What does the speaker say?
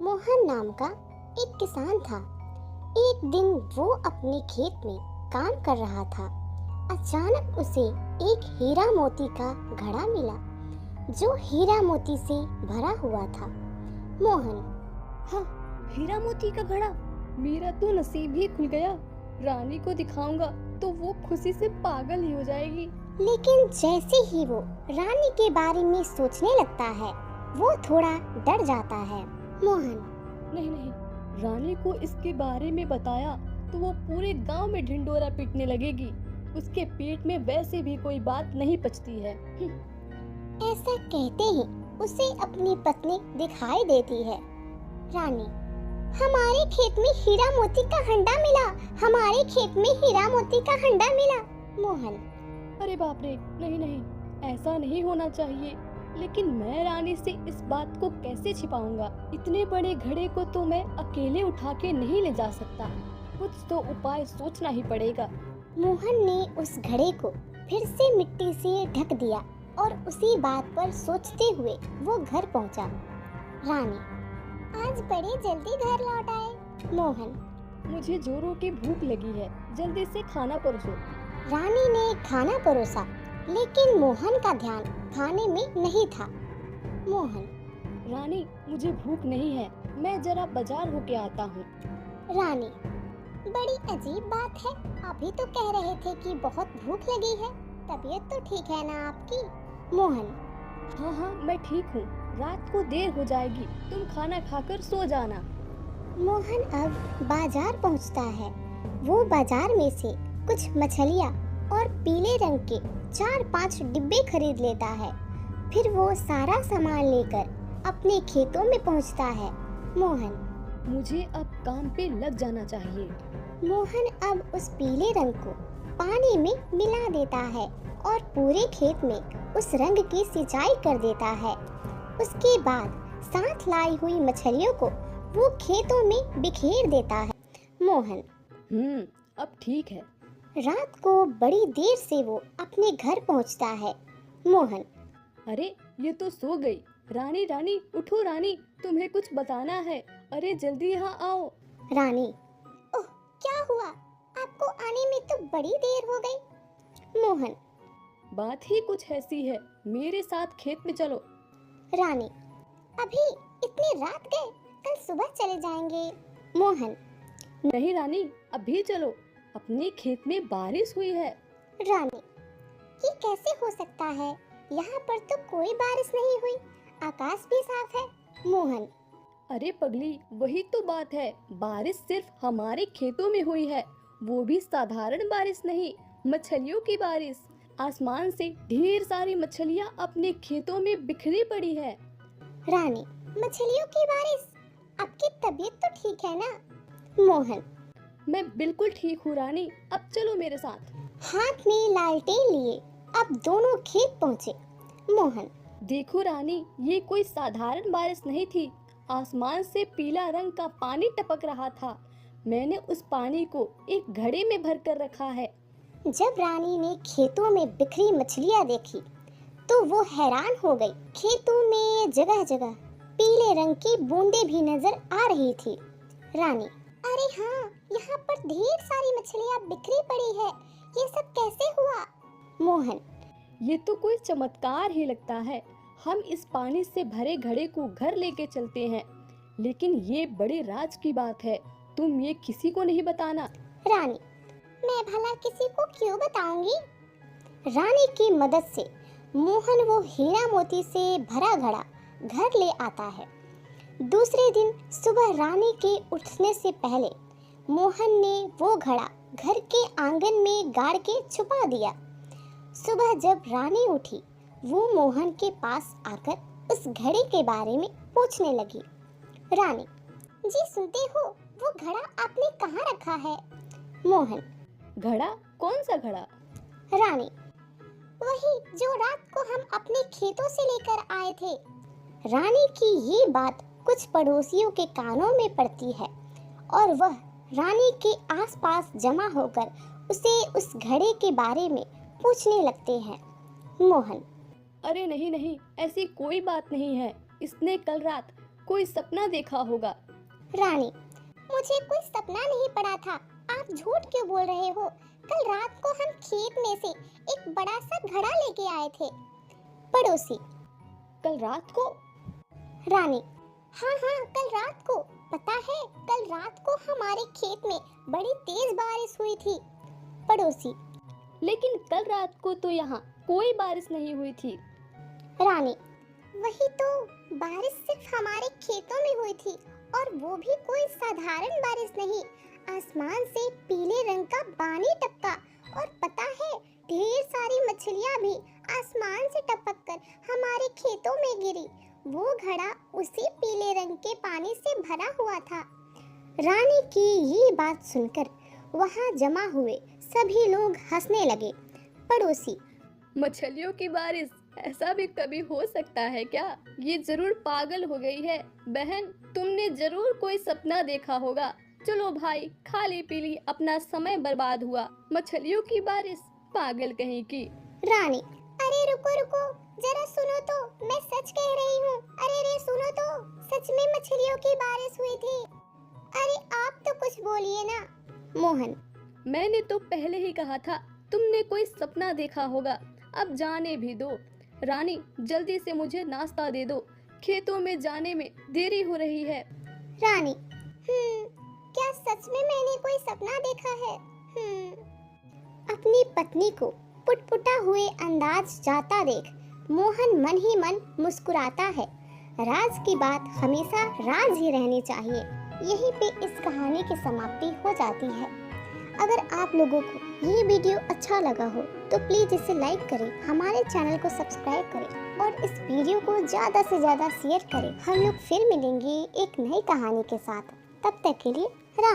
मोहन नाम का एक किसान था। एक दिन वो अपने खेत में काम कर रहा था। अचानक उसे एक हीरा मोती का घड़ा मिला जो हीरा मोती से भरा हुआ था। मोहन, हाँ, हीरा मोती का घड़ा। मेरा तो नसीब ही खुल गया। रानी को दिखाऊंगा तो वो खुशी से पागल ही हो जाएगी। लेकिन जैसे ही वो रानी के बारे में सोचने लगता है, वो थोड़ा डर जाता है। मोहन, नहीं नहीं, रानी को इसके बारे में बताया तो वो पूरे गांव में ढिंडोरा पीटने लगेगी। उसके पेट में वैसे भी कोई बात नहीं पचती है। ऐसा कहते ही उसे अपनी पत्नी दिखाई देती है। रानी, हमारे खेत में हीरा मोती का हंडा मिला। हमारे खेत में हीरा मोती का हंडा मिला। मोहन, अरे बाप रे, नहीं नहीं, ऐसा नहीं होना चाहिए। लेकिन मैं रानी से इस बात को कैसे छिपाऊंगा? इतने बड़े घड़े को तो मैं अकेले उठा के नहीं ले जा सकता। कुछ तो उपाय सोचना ही पड़ेगा। मोहन ने उस घड़े को फिर से मिट्टी से ढक दिया और उसी बात पर सोचते हुए वो घर पहुंचा। रानी, आज बड़ी जल्दी घर लौट आए। मोहन, मुझे जोरों की भूख लगी है, जल्दी से खाना परोसो। रानी ने खाना परोसा, लेकिन मोहन का ध्यान खाने में नहीं था। मोहन, रानी, मुझे भूख नहीं है, मैं जरा बाजार होके आता हूँ। रानी, बड़ी अजीब बात है। अभी तो कह रहे थे कि बहुत भूख लगी है। तबीयत तो ठीक है ना आपकी? मोहन, हाँ हाँ, मैं ठीक हूँ। रात को देर हो जाएगी, तुम खाना खाकर सो जाना। मोहन अब बाजार पहुंचता है। वो बाजार में से कुछ मछलियाँ और पीले रंग के 4-5 डिब्बे खरीद लेता है। फिर वो सारा सामान लेकर अपने खेतों में पहुंचता है। मोहन, मुझे अब काम पे लग जाना चाहिए। मोहन अब उस पीले रंग को पानी में मिला देता है और पूरे खेत में उस रंग की सिंचाई कर देता है। उसके बाद साथ लाई हुई मछलियों को वो खेतों में बिखेर देता है। मोहन, अब ठीक है। रात को बड़ी देर से वो अपने घर पहुंचता है। मोहन, अरे, ये तो सो गई। रानी रानी, उठो रानी, तुम्हें कुछ बताना है। अरे जल्दी यहाँ आओ। रानी, ओह, क्या हुआ? आपको आने में तो बड़ी देर हो गई। मोहन, बात ही कुछ ऐसी है, मेरे साथ खेत में चलो। रानी, अभी इतनी रात गए, कल सुबह चले जाएंगे। मोहन, नहीं रानी, अभी चलो, अपने खेत में बारिश हुई है। रानी, ये कैसे हो सकता है? यहाँ पर तो कोई बारिश नहीं हुई, आकाश भी साफ है। मोहन, अरे पगली, वही तो बात है, बारिश सिर्फ हमारे खेतों में हुई है, वो भी साधारण बारिश नहीं, मछलियों की बारिश। आसमान से ढेर सारी मछलियाँ अपने खेतों में बिखरी पड़ी है। रानी, मछलियों की बारिश? आपकी तबीयत तो ठीक है ना? मोहन, मैं बिल्कुल ठीक हूँ रानी, अब चलो मेरे साथ। हाथ में लालटेन लिए अब दोनों खेत पहुँचे। मोहन, देखो रानी, ये कोई साधारण बारिश नहीं थी, आसमान से पीला रंग का पानी टपक रहा था। मैंने उस पानी को एक घड़े में भर कर रखा है। जब रानी ने खेतों में बिखरी मछलियाँ देखी तो वो हैरान हो गई। खेतों में जगह जगह पीले रंग की बूंदें भी नजर आ रही थी। रानी, अरे हाँ, यहाँ पर ढेर सारी मछलियाँ बिखरी पड़ी है, ये सब कैसे हुआ? मोहन, ये तो कोई चमत्कार ही लगता है। हम इस पानी से भरे घड़े को घर लेके चलते हैं, लेकिन ये बड़े राज की बात है, तुम ये किसी को नहीं बताना। रानी, मैं भला किसी को क्यों बताऊंगी? रानी की मदद से मोहन वो हीरा मोती से भरा घड़ा घर ले आता है। दूसरे दिन सुबह रानी के उठने से पहले मोहन ने वो घड़ा घर के आंगन में गाड़ के छुपा दिया। सुबह जब रानी उठी, वो मोहन के पास आकर उस घड़े के बारे में पूछने लगी। रानी, जी सुनते हो, वो घड़ा आपने कहाँ रखा है? मोहन, घड़ा? कौन सा घड़ा? रानी, वही जो रात को हम अपने खेतों से लेकर आए थे। रानी की ये बात कुछ पड़ोसियों के कानों में पड़ती है और वह रानी के आसपास जमा होकर उसे उस घड़े के बारे में पूछने लगते हैं। मोहन, अरे नहीं नहीं, ऐसी कोई बात नहीं है, इसने कल रात कोई सपना देखा होगा। रानी, मुझे कोई सपना नहीं पड़ा था। आप झूठ क्यों बोल रहे हो? कल रात को हम खेत में से एक बड़ा सा घड़ा लेके आए थे। पड़ोसी। कल रात को? रानी, हाँ हाँ, कल रात को। पता है, कल रात को हमारे खेत में बड़ी तेज बारिश हुई थी। पड़ोसी। लेकिन कल रात को तो यहाँ कोई बारिश नहीं हुई थी। रानी, वही तो, बारिश सिर्फ हमारे खेतों में हुई थी, और वो भी कोई साधारण बारिश नहीं। आसमान से पीले रंग का पानी टपका, और पता है, ढेर सारी मछलियाँ भी आसमान से टपक कर हमारे खेतों में गिरी। वो घड़ा उसी पीले रंग के पानी से भरा हुआ था। रानी की ये बात सुनकर वहाँ जमा हुए सभी लोग हंसने लगे। पड़ोसी। मछलियों की बारिश? ऐसा भी कभी हो सकता है क्या? ये जरूर पागल हो गई है। बहन, तुमने जरूर कोई सपना देखा होगा। चलो भाई, खाली पीली अपना समय बर्बाद हुआ। मछलियों की बारिश? पागल कहीं की। रानी, अरे रुको रुको, जरा सुनो तो, मैं सच कह रही हूँ। अरे रे सुनो तो, सच में मछलियों की बारिश हुई थी। अरे आप तो कुछ बोलिए ना। मोहन। मैंने तो पहले ही कहा था, तुमने कोई सपना देखा होगा। अब जाने भी दो। रानी, जल्दी से मुझे नाश्ता दे दो। खेतों में जाने में देरी हो रही है। रानी, क्या सच में मैंने कोई सपना देखा है? अपनी पत्नी को पुटपुटा हुए अंदाज जाता देख मोहन मन ही मन मुस्कुराता है। राज की बात हमेशा राज ही रहनी चाहिए। यहीं पे इस कहानी की समाप्ति हो जाती है। अगर आप लोगों को ये वीडियो अच्छा लगा हो तो प्लीज़ इसे लाइक करें, हमारे चैनल को सब्सक्राइब करें और इस वीडियो को ज़्यादा से ज़्यादा शेयर करें। हम लोग फिर मिलेंगे एक नई कहानी के साथ। तब तक के लिए